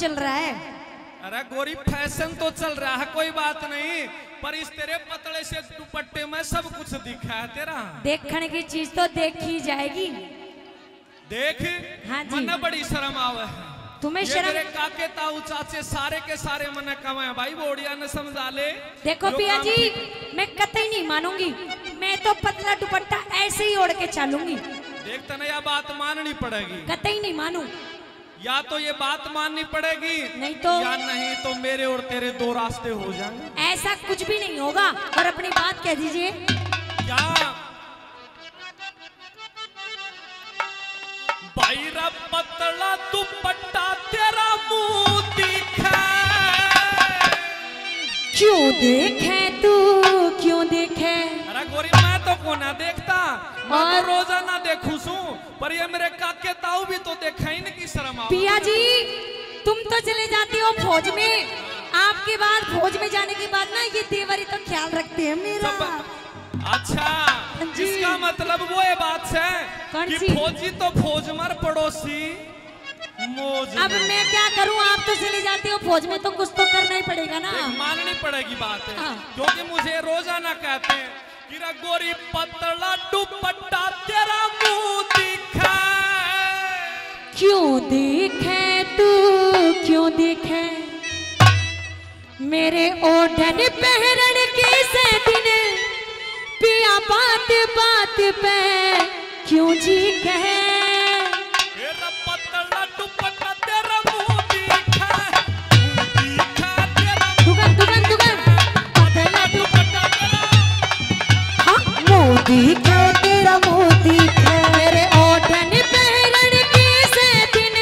चल रहा है? अरे गोरी फैशन तो चल रहा है, कोई बात नहीं, पर इस तेरे पतले से दुपट्टे में सब कुछ दिखा है तेरा। देखने की चीज तो देखी जाएगी। देख, हाँ जी। मन बड़ी शर्म आवे है। तुम्हें ये शर्म? मेरे काके ताऊ चाचे सारे के सारे मन कमाए भाई, बोड़िया ने समझा ले। देखो जो पिया काम जी, ठीक- मैं कतई नहीं मानूंगी, मैं तो पतला दुपट्टा ऐसे ही ओढ़ के चलूंगी। देखता ना, यह बात माननी पड़ेगी। कतई नहीं मानू। या तो ये बात माननी पड़ेगी, नहीं तो? या नहीं तो मेरे और तेरे दो रास्ते हो जाएंगे। ऐसा कुछ भी नहीं होगा, और अपनी बात कह दीजिए। क्या भाई रा पतला दुपट्टा तेरा मुंह दिखा। क्यों देखे तू, क्यों देखे? अरे गोरी मैं तो को ना देखता, मैं तो रोजाना देखू सू, पर ये मेरे काके ताऊ भी तो देखा ही नहीं की शर्म आवे। पिया जी, तुम तो चले जाती हो फौज में, आपके बाद फौज में जाने के बाद ना ये देवरी तो ख्याल रखते हैं मेरा। अच्छा, जी। इसका मतलब वो ये बात है कौन कि सी? फौजी तो फौज मर, पड़ोसी मौज अब में। मैं क्या करूं, आप तो चले जाते हो फौज में, तो कुछ तो करना ही पड़ेगा ना। देख, माननी पड़ेगी बात है, हाँ। क्योंकि मुझे रोजाना कहते हैं कि रा गोरी पतला दुपट्टा तेरा मुंह दिखा। क्यों देखे तू, क्यों देखे? मेरे ओढ़न पहरन के से दिन पिया बात बात पे क्यों जी कहे? तेरा पतला दुपट्टा तेरा मुंह दिखा, मुंह दिखा तेरा दुगन दुगन दुगन पतला दुपट्टा तेरा। हाँ, मोदी के तेरा मोदी के मेरे ओढ़न पहरन के से दिन,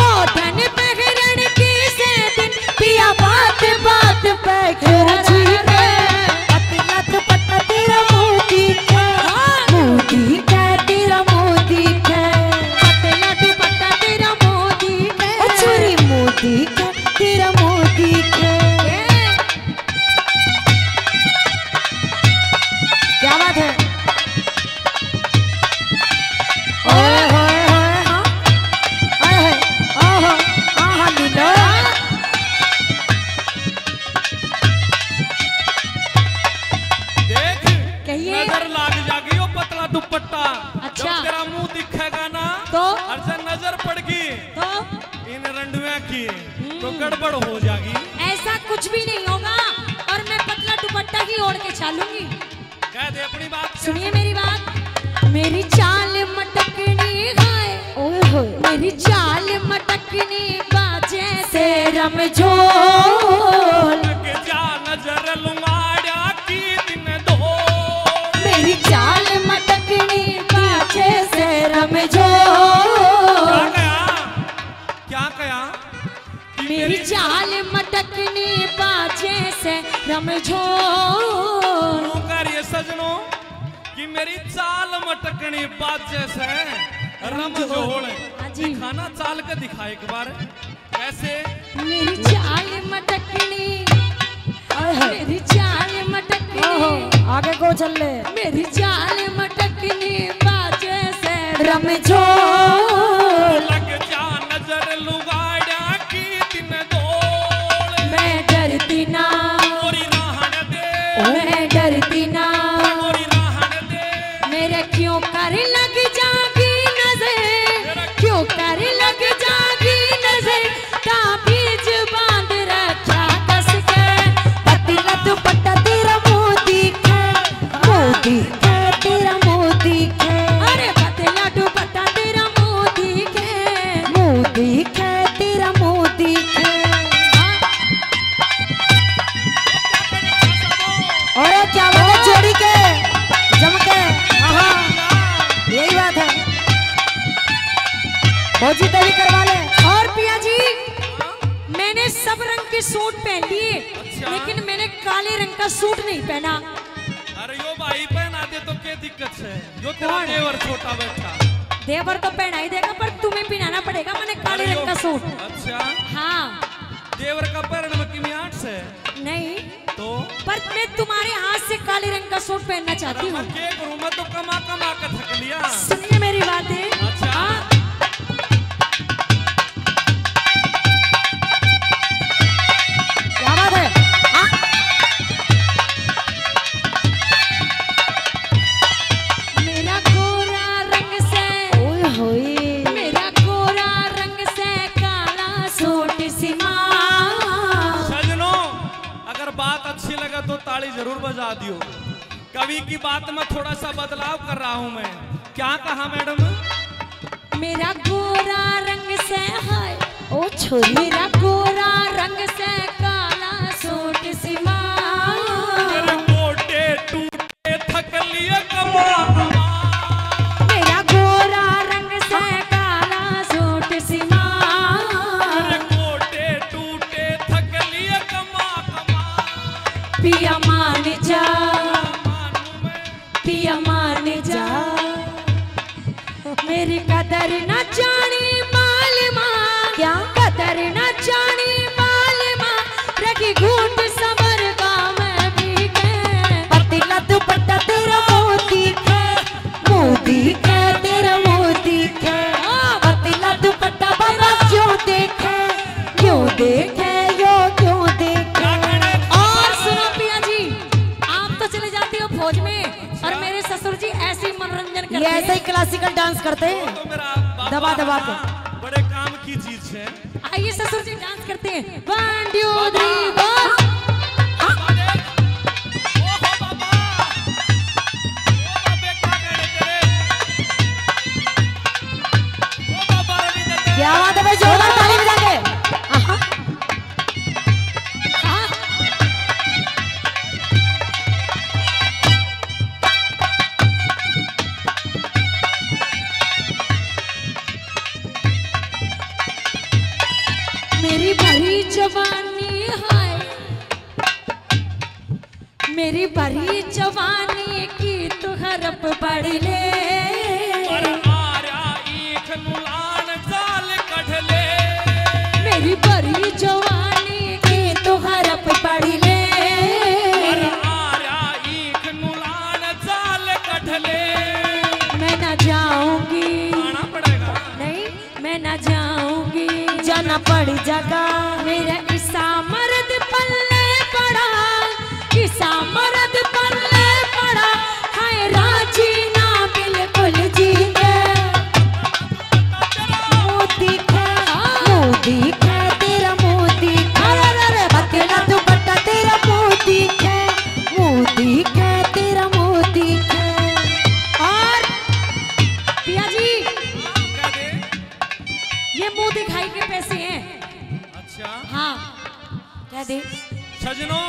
ओढ़न पहरन के से दिन पिया बात बात पे क्यों जी कहे? पतला दुपट्टा तेरा मोदी के, मोदी के तेरा मोदी के, पतला दुपट्टा तेरा मोदी के, चोरी मोदी के तेरा मोदी के। क्या बात है? ओए होए होए, हाँ, ओए होए, ओहो, आहा लीलो। देख, कहिए। नजर लाग जाएगी वो पतला दुपट्टा। अच्छा। जब तेरा मुंह दिखेगा ना, तो? और जब नजर पड़गी तो इन रंडुआ की, तो गड़बड़ हो जाएगी। ऐसा कुछ भी नहीं होगा, और मैं पतला दुपट्टा ही ओढ़ के चलूंगी। कह दे अपनी बात। सुनिए मेरी बात, मेरी चाल मटकनी है, ओए होए, मेरी चाल मटकनी बाजे से रमझोल, लग जा नजर लुमाड़ा की दिन दो। मेरी चाल मटकनी बाजे से क्या रमझोल, कहा? क्या कहा? कि मेरी चाल मटकनी बाजे से रमझोल। यूं कर ये सजनों कि मेरी चाल मटकनी बाजे से रमझोल। हाँ जी। दिखाना चाल के दिखा एक बार, कैसे? मेरी चाल मटकनी, मेरी चाल मटकनी, आगे को चल ले, मेरी चाल मटकनी बाजे से रमझोल, लग जा नजर लुगाड़ा की दिन दो। मैं डरती ना, गोरी राहन दे, मैं डरती ना, गोरी राहन दे। मेरे क्यों कर लग जागी नजर, क्यों कर लग जागी नजर, ताबीज बांध रखा कस के, पतला दुपट्टा तेरा मोदी के, मोदी के तेरा मोदी के, अरे पतला दुपट्टा तेरा मोदी के, मोदी के तेरा मोदी के। और क्या बात है जोड़ी के, जम के, हाँ, यही बात है, फौजी तभी करवा ले। और पिया जी, मैंने सब रंग के सूट पहन लिए, अच्छा। लेकिन मैंने काले रंग का सूट नहीं पहना। अरे यो भाई पहना दे तो क्या दिक्कत है? यो तेरा कौन? देवर छोटा बैठा। देवर तो पहना ही देगा, पर तुम्हें पहनाना पड़ेगा मैंने काले अरे रंग का सूट। अच्छा, हाँ, देवर का पहन में किमी आठ से नहीं, तो पर मैं तुम्हारे हाथ से काले रंग का सूट पहनना चाहती हूँ। के करूं मैं तो कमा कमा के थक लिया। सुनिए मेरी बात है। अच्छा। हाँ, बजा दियो। कवि की बात में थोड़ा सा बदलाव कर रहा हूँ मैं। क्या कहा मैडम? मेरा गोरा रंग से है ओ छोरी, मेरा गोरा रंग से काला सूट सिमा, मेरे गोटे टूटे थक लिए कमा कमा, मेरा गोरा रंग से काला सूट सिमा, मेरे गोटे टूटे थक लिए कमा कमा। पिया मान जा, मानू मैं पिया मान जा, मेरी कदर न जानी मालमा, क्या कदर न जानी मालमा, रखी घूट सबर गाँव में भी के, पतिला दुपट्टा तेरा मोती के, मोती के तेरा मोती के, पतिला दुपट्टा बाबा क्यों देखे, क्यों देखे यो क्यों देखे। और सुनो पिया जी, आप तो चले जाते हो फौज में और मेरे ससुर जी ऐसे ही मनोरंजन करते हैं, ऐसे ही क्लासिकल डांस करते हैं, तो मेरा बाबा दबा दबा के। बड़े काम की चीज है। आइए ससुर जी डांस करते हैं। 1 2 3 4। क्या बात है भाई, जोरदार ताली बजा के। मेरी भरी जवानी है, मेरी भरी जवानी की तू हरप पढ़ ले, मेरी भरी जवानी की तू हरप पढ़ ले, मैं न जाऊंगी, नहीं मैं न जाऊंगी, जाना पड़ जागा, मेरा ईसा मर्द पल्ले पड़ा, ईसा मर्द पल्ले पड़ा, हाय राजी ना बिल्कुल जीते, मोती है मोती है तेरा मोती है, अरे बकला दुपट्टा तेरा मोती है, मोती है तेरा मोती है। और पिया जी ये मुंह दिखाई के पैसे हैं। अच्छा हाँ कह दे। सजनों,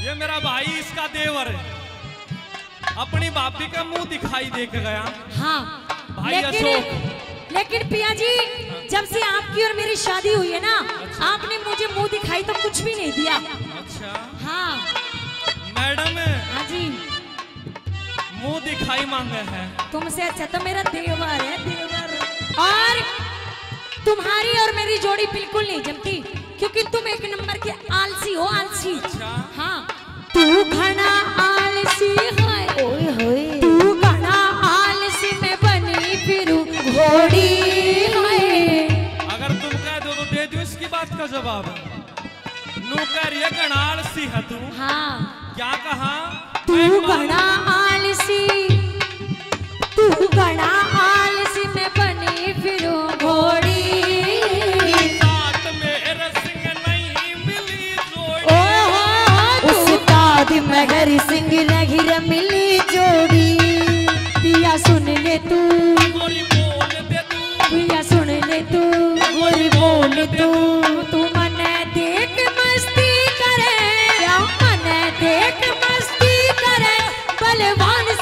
ये मेरा भाई, इसका देवर है, अपनी भाभी का मुंह दिखाई दे के गया। हाँ भाई अशोक। लेकिन पिया जी जब से आपकी और मेरी शादी हुई है ना, आपने मुझे मुंह दिखाई तो कुछ भी नहीं दिया। अच्छा हाँ मैडम, हाँ जी, मुंह दिखाई मांगे है। तुमसे अच्छा तो मेरा देवर है, देवर। और तुम्हारी और मेरी जोड़ी बिल्कुल नहीं जमती, क्योंकि तुम एक नंबर के आलसी हो, आलसी। अच्छा हाँ तू घना आलसी है, ओए होए, तू घना आलसी में बनी फिरू घोड़ी है। अगर तुम कह दो तो दे दो इसकी बात का जवाब। नू कह रही है गणाल सी है तू। हाँ क्या कहा? तू घना आलसी, तू घना आलसी में बनी फिरू घोड़ी, मगर सिंह नगिर मिली जोड़ी। पिया सुन ले तू, पिया सुन ले तू, गोरी बोल तू मन देख मस्ती करे, क्या मन देख मस्ती करे, बलवान